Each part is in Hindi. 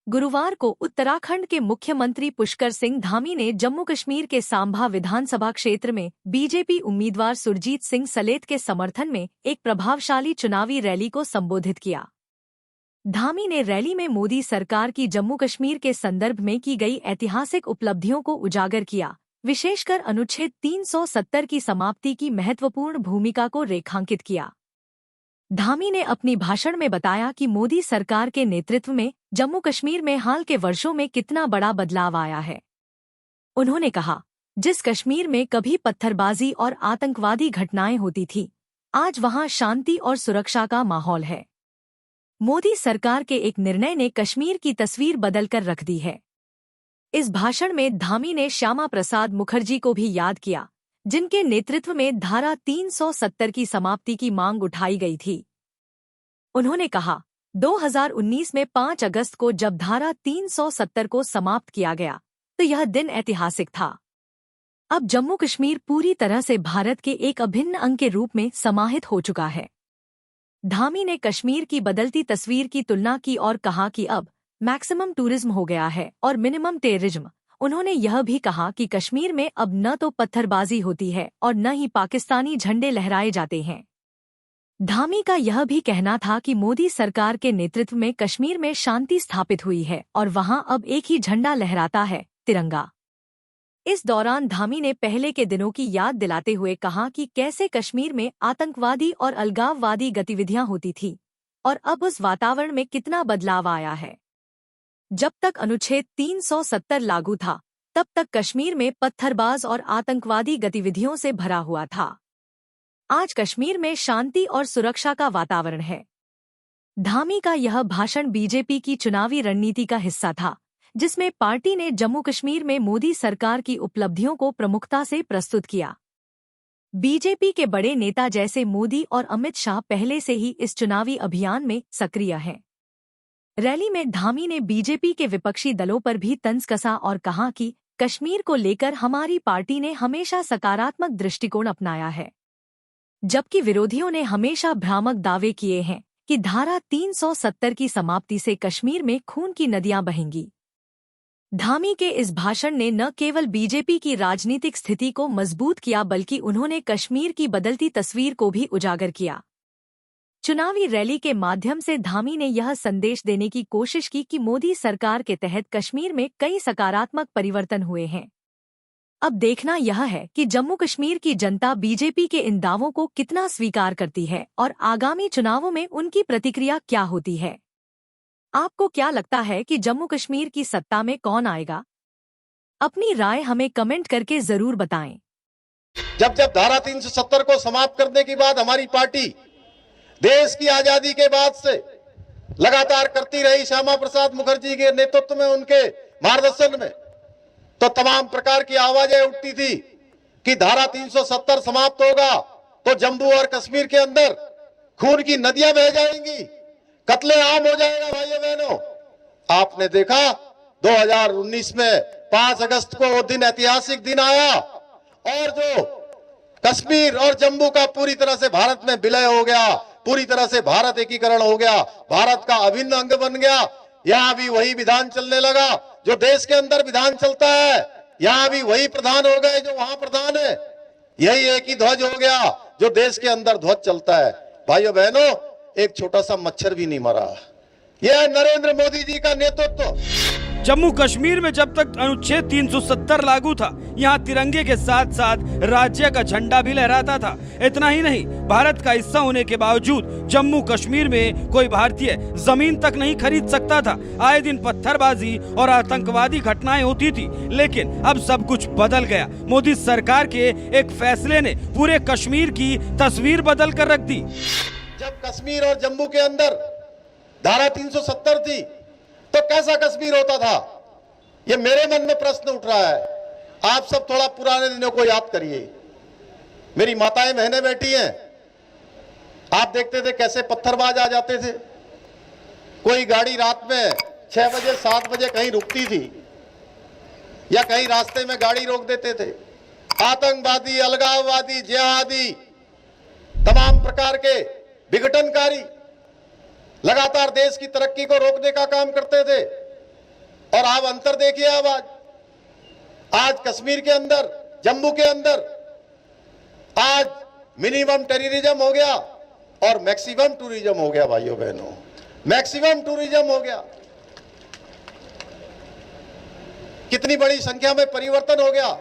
गुरुवार को उत्तराखंड के मुख्यमंत्री पुष्कर सिंह धामी ने जम्मू कश्मीर के सांभा विधानसभा क्षेत्र में बीजेपी उम्मीदवार सुरजीत सिंह सलेत के समर्थन में एक प्रभावशाली चुनावी रैली को संबोधित किया। धामी ने रैली में मोदी सरकार की जम्मू कश्मीर के संदर्भ में की गई ऐतिहासिक उपलब्धियों को उजागर किया, विशेषकर अनुच्छेद 370 की समाप्ति की महत्वपूर्ण भूमिका को रेखांकित किया। धामी ने अपनी भाषण में बताया कि मोदी सरकार के नेतृत्व में जम्मू कश्मीर में हाल के वर्षों में कितना बड़ा बदलाव आया है। उन्होंने कहा, जिस कश्मीर में कभी पत्थरबाजी और आतंकवादी घटनाएं होती थी, आज वहां शांति और सुरक्षा का माहौल है। मोदी सरकार के एक निर्णय ने कश्मीर की तस्वीर बदलकर रख दी है। इस भाषण में धामी ने श्यामा प्रसाद मुखर्जी को भी याद किया, जिनके नेतृत्व में धारा 370 की समाप्ति की मांग उठाई गई थी। उन्होंने कहा, 2019 में 5 अगस्त को जब धारा 370 को समाप्त किया गया तो यह दिन ऐतिहासिक था। अब जम्मू कश्मीर पूरी तरह से भारत के एक अभिन्न अंग के रूप में समाहित हो चुका है। धामी ने कश्मीर की बदलती तस्वीर की तुलना की और कहा कि अब मैक्सिमम टूरिज्म हो गया है और मिनिमम टेररिज्म। उन्होंने यह भी कहा कि कश्मीर में अब न तो पत्थरबाजी होती है और न ही पाकिस्तानी झंडे लहराए जाते हैं। धामी का यह भी कहना था कि मोदी सरकार के नेतृत्व में कश्मीर में शांति स्थापित हुई है और वहां अब एक ही झंडा लहराता है, तिरंगा। इस दौरान धामी ने पहले के दिनों की याद दिलाते हुए कहा कि कैसे कश्मीर में आतंकवादी और अलगाववादी गतिविधियां होती थी और अब उस वातावरण में कितना बदलाव आया है। जब तक अनुच्छेद 370 लागू था, तब तक कश्मीर में पत्थरबाज और आतंकवादी गतिविधियों से भरा हुआ था। आज कश्मीर में शांति और सुरक्षा का वातावरण है। धामी का यह भाषण बीजेपी की चुनावी रणनीति का हिस्सा था, जिसमें पार्टी ने जम्मू कश्मीर में मोदी सरकार की उपलब्धियों को प्रमुखता से प्रस्तुत किया। बीजेपी के बड़े नेता जैसे मोदी और अमित शाह पहले से ही इस चुनावी अभियान में सक्रिय हैं। रैली में धामी ने बीजेपी के विपक्षी दलों पर भी तंज कसा और कहा कि कश्मीर को लेकर हमारी पार्टी ने हमेशा सकारात्मक दृष्टिकोण अपनाया है, जबकि विरोधियों ने हमेशा भ्रामक दावे किए हैं कि धारा 370 की समाप्ति से कश्मीर में खून की नदियां बहेंगी। धामी के इस भाषण ने न केवल बीजेपी की राजनीतिक स्थिति को मजबूत किया, बल्कि उन्होंने कश्मीर की बदलती तस्वीर को भी उजागर किया। चुनावी रैली के माध्यम से धामी ने यह संदेश देने की कोशिश की कि मोदी सरकार के तहत कश्मीर में कई सकारात्मक परिवर्तन हुए हैं। अब देखना यह है कि जम्मू कश्मीर की जनता बीजेपी के इन दावों को कितना स्वीकार करती है और आगामी चुनावों में उनकी प्रतिक्रिया क्या होती है। आपको क्या लगता है कि जम्मू कश्मीर की सत्ता में कौन आएगा? अपनी राय हमें कमेंट करके जरूर बताएं। जब धारा 370 को समाप्त करने के बाद हमारी पार्टी देश की आजादी के बाद से लगातार करती रही, श्यामा प्रसाद मुखर्जी के नेतृत्व में, उनके मार्गदर्शन में, तो तमाम प्रकार की आवाजें उठती थी कि धारा 370 समाप्त होगा तो जम्मू और कश्मीर के अंदर खून की नदियां बह जाएंगी, कत्लेआम हो जाएगा। भाइयों बहनों, आपने देखा 2019 में 5 अगस्त को वो दिन, ऐतिहासिक दिन आया और जो कश्मीर और जम्मू का पूरी तरह से भारत में विलय हो गया, पूरी तरह से भारत एकीकरण हो गया, भारत का अभिन्न अंग बन गया। यहां भी वही विधान चलने लगा जो देश के अंदर विधान चलता है, यहां भी वही प्रधान हो गए जो वहां प्रधान है, यही एक ही ध्वज हो गया जो देश के अंदर ध्वज चलता है। भाइयों बहनों, एक छोटा सा मच्छर भी नहीं मरा। यह नरेंद्र मोदी जी का नेतृत्व। जम्मू कश्मीर में जब तक अनुच्छेद 370 लागू था, यहाँ तिरंगे के साथ साथ राज्य का झंडा भी लहराता था। इतना ही नहीं, भारत का हिस्सा होने के बावजूद जम्मू कश्मीर में कोई भारतीय जमीन तक नहीं खरीद सकता था। आए दिन पत्थरबाजी और आतंकवादी घटनाएं होती थी, लेकिन अब सब कुछ बदल गया। मोदी सरकार के एक फैसले ने पूरे कश्मीर की तस्वीर बदल कर रख दी। जब कश्मीर और जम्मू के अंदर धारा 370 थी तो कैसा कश्मीर होता था, ये मेरे मन में प्रश्न उठ रहा है। आप सब थोड़ा पुराने दिनों को याद करिए। मेरी माताएं बहनें बैठी हैं, आप देखते थे कैसे पत्थरबाज आ जाते थे। कोई गाड़ी रात में 6 बजे 7 बजे कहीं रुकती थी या कहीं रास्ते में गाड़ी रोक देते थे। आतंकवादी, अलगाववादी, जिहादी, तमाम प्रकार के विघटनकारी लगातार देश की तरक्की को रोकने का काम करते थे। और आप अंतर देखिए। अब आज कश्मीर के अंदर, जम्मू के अंदर आज मिनिमम टेररिज्म हो गया और मैक्सिमम टूरिज्म हो गया भाइयों बहनों, मैक्सिमम टूरिज्म हो गया। कितनी बड़ी संख्या में परिवर्तन हो गया।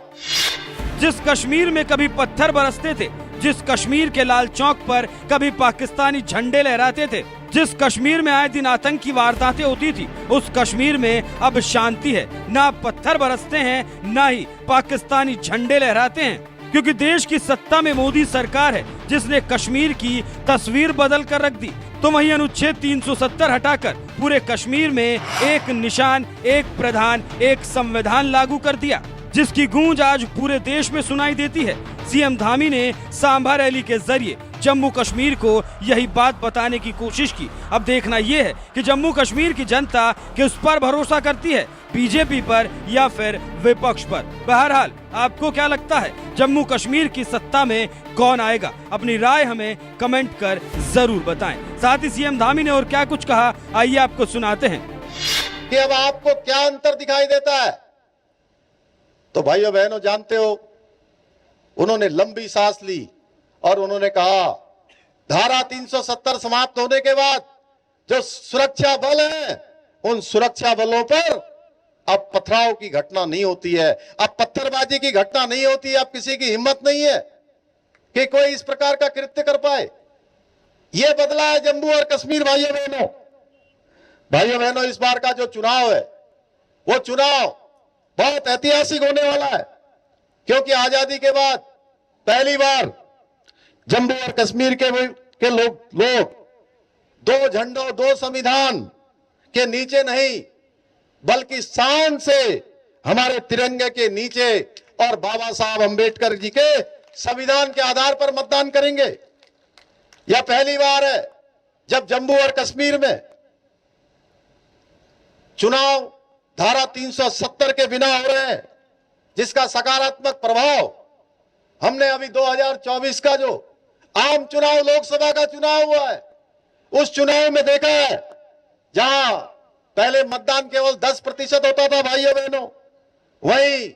जिस कश्मीर में कभी पत्थर बरसते थे, जिस कश्मीर के लाल चौक पर कभी पाकिस्तानी झंडे लहराते थे, जिस कश्मीर में आए दिन आतंकी वारदातें होती थी, उस कश्मीर में अब शांति है। ना पत्थर बरसते हैं, ना ही पाकिस्तानी झंडे लहराते हैं, क्योंकि देश की सत्ता में मोदी सरकार है जिसने कश्मीर की तस्वीर बदल कर रख दी। तो वहीं अनुच्छेद 370 हटाकर पूरे कश्मीर में एक निशान, एक प्रधान, एक संविधान लागू कर दिया, जिसकी गूंज आज पूरे देश में सुनाई देती है। सीएम धामी ने सांभा रैली के जरिए जम्मू कश्मीर को यही बात बताने की कोशिश की। अब देखना यह है कि जम्मू कश्मीर की जनता किस पर भरोसा करती है, बीजेपी पर या फिर विपक्ष पर। बहरहाल आपको क्या लगता है, जम्मू कश्मीर की सत्ता में कौन आएगा? अपनी राय हमें कमेंट कर जरूर बताएं। साथ ही सीएम धामी ने और क्या कुछ कहा, आइए आपको सुनाते हैं कि अब आपको क्या अंतर दिखाई देता है। तो भाइयों बहनों, जानते हो, उन्होंने लंबी सांस ली और उन्होंने कहा धारा 370 समाप्त होने के बाद जो सुरक्षा बल है, उन सुरक्षा बलों पर अब पथराव की घटना नहीं होती है, अब पत्थरबाजी की घटना नहीं होती है, अब किसी की हिम्मत नहीं है कि कोई इस प्रकार का कृत्य कर पाए। यह बदला है जम्मू और कश्मीर। भाइयों बहनों, इस बार का जो चुनाव है, वो चुनाव बहुत ऐतिहासिक होने वाला है, क्योंकि आजादी के बाद पहली बार जम्मू और कश्मीर के लोग दो झंडों, दो संविधान के नीचे नहीं, बल्कि शान से हमारे तिरंगे के नीचे और बाबा साहब अंबेडकर जी के संविधान के आधार पर मतदान करेंगे। यह पहली बार है जब जम्मू और कश्मीर में चुनाव धारा 370 के बिना हो रहे हैं, जिसका सकारात्मक प्रभाव हमने अभी 2024 का जो आम चुनाव, लोकसभा का चुनाव हुआ है, उस चुनाव में देखा है। जहां पहले मतदान केवल 10% होता था भाइयों बहनों, वहीं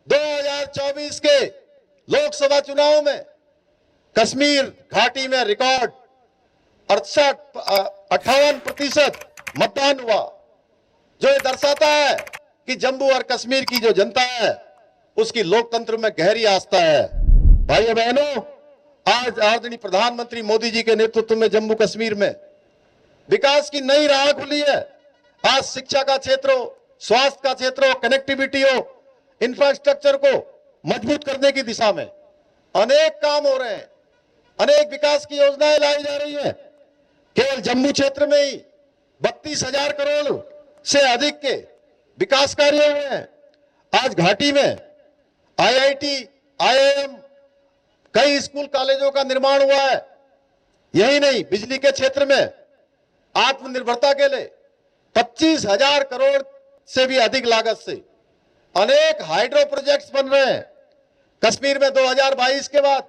2024 के लोकसभा चुनाव में कश्मीर घाटी में रिकॉर्ड 58% मतदान हुआ, जो ये दर्शाता है कि जम्मू और कश्मीर की जो जनता है, उसकी लोकतंत्र में गहरी आस्था है। भाइयों बहनों, आज आदरणीय प्रधानमंत्री मोदी जी के नेतृत्व में जम्मू कश्मीर में विकास की नई राह खुली है। आज शिक्षा का क्षेत्र हो, स्वास्थ्य का क्षेत्र हो, कनेक्टिविटी हो, इंफ्रास्ट्रक्चर को मजबूत करने की दिशा में अनेक काम हो रहे हैं, अनेक विकास की योजनाएं लाई जा रही हैं। केवल जम्मू क्षेत्र में ही 32,000 करोड़ से अधिक के विकास कार्य हुए हैं। आज घाटी में IIT, IIM, कई स्कूल कॉलेजों का निर्माण हुआ है। यही नहीं, बिजली के क्षेत्र में आत्मनिर्भरता के लिए 25,000 करोड़ से भी अधिक लागत से अनेक हाइड्रो प्रोजेक्ट्स बन रहे हैं। कश्मीर में 2022 के बाद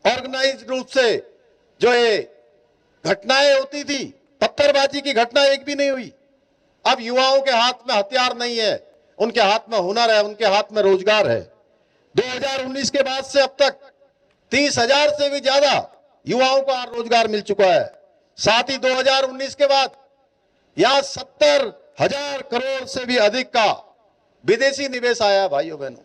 ऑर्गेनाइज्ड रूप से जो ये घटनाएं होती थी, पत्थरबाजी की घटना एक भी नहीं हुई। अब युवाओं के हाथ में हथियार नहीं है, उनके हाथ में हुनर है, उनके हाथ में रोजगार है। 2019 के बाद से अब तक 30,000 से भी ज्यादा युवाओं को रोजगार मिल चुका है। साथ ही 2019 के बाद यहां 70,000 करोड़ से भी अधिक का विदेशी निवेश आया है भाइयों बहनों।